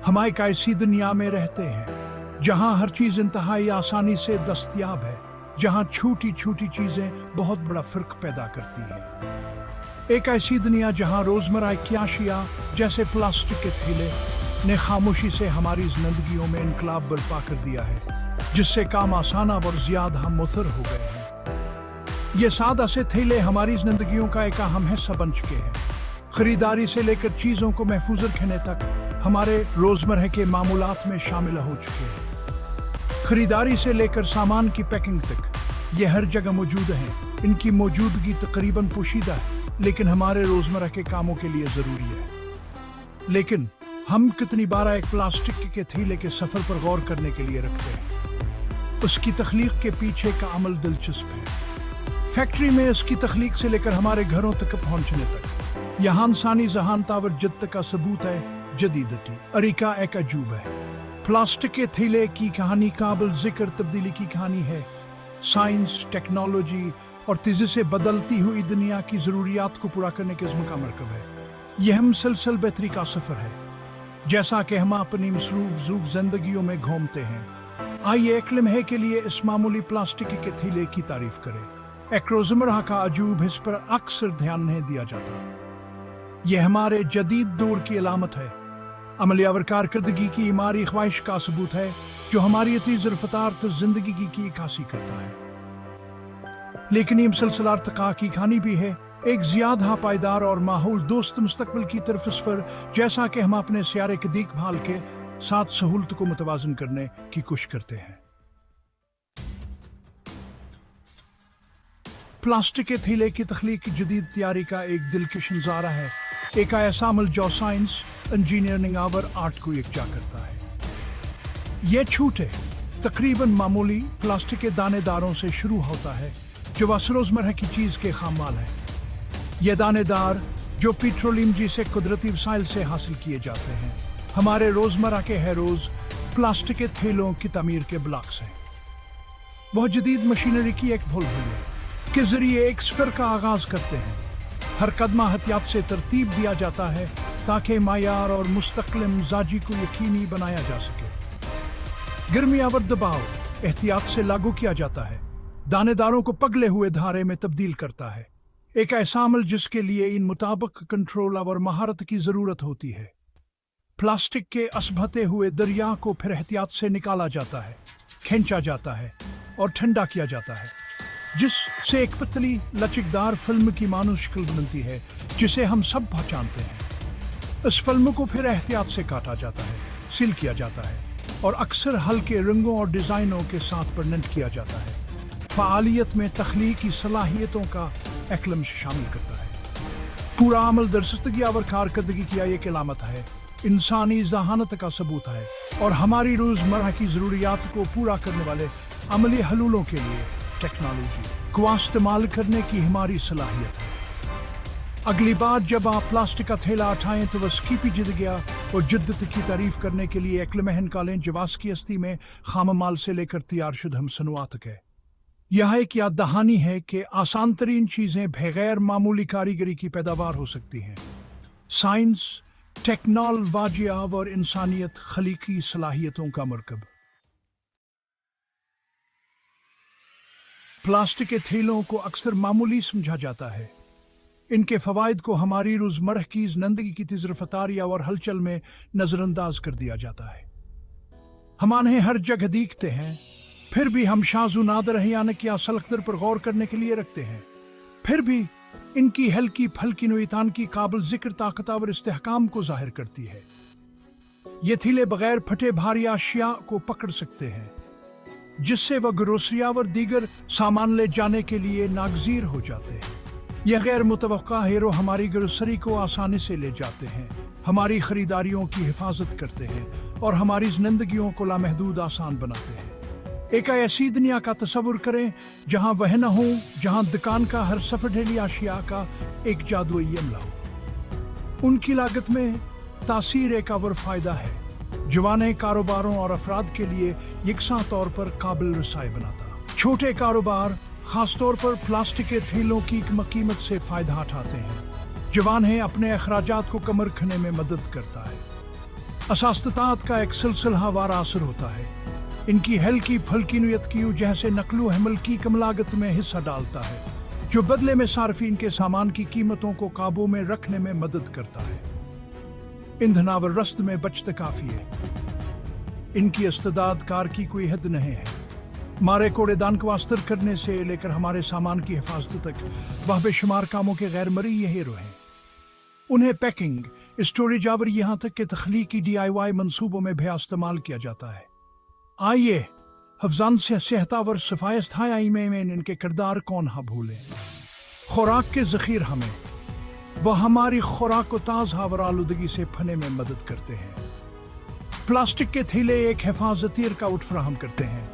हम एक ऐसी दुनिया में रहते हैं जहां हर चीज इंतहाई आसानी से दस्तयाब है, जहां छोटी छोटी चीजें बहुत बड़ा फर्क पैदा करती हैं। एक ऐसी दुनिया जहां रोजमर्रा की अशिया जैसे प्लास्टिक के थैले ने खामोशी से हमारी जिंदगियों में इनकलाब बर्पा कर दिया है, जिससे काम आसान और ज्यादा मुअत्तर हो गए हैं। ये सादा से थैले हमारी जिंदगियों का एक अहम हिस्सा बन चुके हैं। खरीदारी से लेकर चीजों को महफूज रखने तक हमारे रोजमर्रा के मामूलात में शामिल हो चुके हैं। खरीदारी से लेकर सामान की पैकिंग तक ये हर जगह मौजूद हैं। इनकी मौजूदगी तकरीबन पोशीदा है, लेकिन हमारे रोजमर्रा के कामों के लिए जरूरी है। लेकिन हम कितनी बार एक प्लास्टिक के थैले के सफर पर गौर करने के लिए रखते हैं। उसकी तख्लीक के पीछे का अमल दिलचस्प है। फैक्ट्री में इसकी तख्लीक से लेकर हमारे घरों तक पहुंचने तक यहाँ इंसानी जहानतावर जिद्द का सबूत है। जदीदती अरीका एक अजूब है। प्लास्टिक के थैले की कहानी काबिल जिक्र तब्दीली की कहानी है। साइंस, टेक्नोलॉजी और तेजी से बदलती हुई दुनिया की जरूरियात को पूरा करने के इज़्म का मरकब है। यह मुसलसल बेहतरी का सफर है, जैसा कि हम अपनी मसरूफ जिंदगियों में घूमते हैं। आइए एक लम्हे के लिए इस मामूली प्लास्टिक के थैले की तारीफ करें। एक रोजमर्रा का अजूब इस पर अक्सर ध्यान नहीं दिया जाता। यह हमारे जदीद दौर की अलामत है, अमलियावर कारकर्दगी की इमारी ख्वाहिश का सबूत है, जो हमारी तेज रफ्तार तो जिंदगी की अक्कासी करता है। लेकिन ये मुसलसल अर्तका की कहानी भी है, एक ज्यादा पायदार और माहौल दोस्त मुस्तकबिल की तरफ सफर, जैसा कि हम अपने सियारे की देखभाल के साथ सहूलत को मुतवाजन करने की कोशिश करते हैं। प्लास्टिक के थैले की तख्लीक की जदीद तैयारी का एक दिलकश नज़ारा है, एक ऐसा अमल जो साइंस, इंजीनियरिंग और आर्ट को यकजा करता है। यह छोटे तकरीबन मामूली प्लास्टिक के दानेदारों से शुरू होता है, जो रोजमर्रा की चीज के खामाल है। यह दानेदार जो पेट्रोलियम जैसे कुदरती वसाइल से हासिल किए जाते हैं, हमारे रोजमर्रा के हर रोज प्लास्टिक के थैलों की तमीर के ब्लॉक्स हैं। वह जदीद मशीनरी की एक भूलभुलैया के जरिए एक सफर का आगाज करते हैं। हर कदमा एहतियात से तरतीब दिया जाता है ताकि मायार और मुस्तकिल मिजाजी को यकीनी बनाया जा सके। गर्मियावर दबाव एहतियात से लागू किया जाता है, दानेदारों को पगले हुए धारे में तब्दील करता है। एक ऐसा अमल जिसके लिए इन मुताबिक कंट्रोल और महारत की जरूरत होती है। प्लास्टिक के असभते हुए दरिया को फिर एहतियात से निकाला जाता है, खींचा जाता है और ठंडा किया जाता है, जिससे एक पतली लचकदार फिल्म की मानो शक्ल बनती है, जिसे हम सब पहचानते हैं। इस फिल्म को फिर एहतियात से काटा जाता है, सील किया जाता है और अक्सर हल्के रंगों और डिजाइनों के साथ प्रिंट किया जाता है। फ़ालियत में तख्लीकी सलाहियतों का एक लम्हा शामिल करता है। पूरा अमल दरसतगी और कारकर्दगी की एक अलामत है, इंसानी जहानत का सबूत है और हमारी रोजमर्रा की जरूरियात को पूरा करने वाले अमली हलूलों के लिए टेक्नोलॉजी को इस्तेमाल करने की हमारी सलाहियत है। अगली बार जब आप प्लास्टिक का थैला उठाएं तो बस की जिद गया और जिद्दत की तारीफ करने के लिए एक लम्हा निकालें, जवास की हस्ती में खाम माल से लेकर तैयार शुदा हम सनुआत के। यह एक याद दहानी है कि आसान तरीन चीजें बगैर मामूली कारीगरी की पैदावार हो सकती हैं। साइंस, टेक्नोलॉजी और इंसानियत खलीकी सलाहियतों का मरकब। प्लास्टिक के थैलों को अक्सर मामूली समझा जाता है। इनके फवायद को हमारी रोजमर्रा की जिंदगी की तेज रफ्तारी और हलचल में नजरअंदाज कर दिया जाता है। हम इन्हें हर जगह देखते हैं, फिर भी हम शाज़ु नादर है यानी कि असलकदर पर गौर करने के लिए रखते हैं। फिर भी इनकी हल्की फल्की नोईतान की काबिल जिक्र ताकतवर इस्तेहकाम को जाहिर करती है। ये थैले बगैर फटे भारी अशिया को पकड़ सकते हैं, जिससे वह ग्रोसरिया और दीगर सामान ले जाने के लिए नागजीर हो जाते हैं। यह गैर मुतवक्का हेरो हमारी ग्रोसरी को आसानी से ले जाते हैं, हमारी खरीदारियों की हिफाजत करते हैं और हमारी जिंदगियों को लामहदूद आसान बनाते हैं। एक ऐसी दुनिया का तस्वुर करें जहां वह न हो, जहां दुकान का हर सफर ढेली अशिया का एक जादुई अमला हो। उनकी लागत में तासीर एक और फायदा है, जवाने कारोबारों और अफराद के लिए यकसा तौर पर काबिल रसाई बनाता। छोटे कारोबार खासतौर पर प्लास्टिक के थैलों की कीमत से फायदा उठाते हैं। जवान है अपने अखराजात को कम रखने में मदद करता है। असास्तात का एक सिलसिलावार असर होता है। इनकी हल्की फल्की नीयत की वजह से नकलो हमल की कम लागत में हिस्सा डालता है, जो बदले में सार्फिन के सामान की कीमतों को काबू में रखने में मदद करता है। ईंधन व रस्त में बचत काफी है। इनकी इस्तेदाद कार की कोई हद नहीं है। हमारे कूड़ेदान को अस्तर करने से लेकर हमारे सामान की हिफाजत तक वह बेशुमार कामों के गैर मरी ये हीरो हैं। उन्हें पैकिंग, स्टोरेज और यहाँ तक के तख्लीकी DIY मंसूबों में भी इस्तेमाल किया जाता है। आइए हफ्जान से सेहतावर सफाई में इनके किरदार कौन हा भूले। खुराक के ज़ख़ीर हमें वह हमारी खुराक को ताज़ा और आलूदगी से फने में मदद करते हैं। प्लास्टिक के थैले एक हिफाजती रुकावट फराहम करते हैं,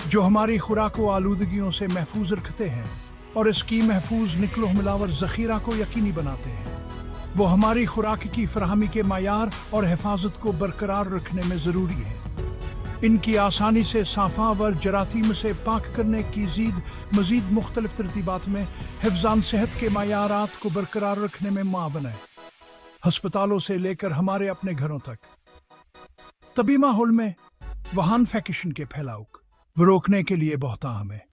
जो हमारी खुराक को आलूदगियों से महफूज रखते हैं और इसकी महफूज निकलो मिलावर ज़ख़ीरा को यकीनी बनाते हैं। वो हमारी खुराक की फराहमी के मायार और हिफाजत को बरकरार रखने में ज़रूरी है। इनकी आसानी से साफा व जरासीम से पाक करने की मज़ीद मुख्तलिफ तरतीबात में हिफ्ज़ान सेहत के मायारात को बरकरार रखने में मुआवन है। हस्पतालों से लेकर हमारे अपने घरों तक तभी माहौल में वहान फैक्शन के फैलाव को रोकने के लिए बहुत अहम है।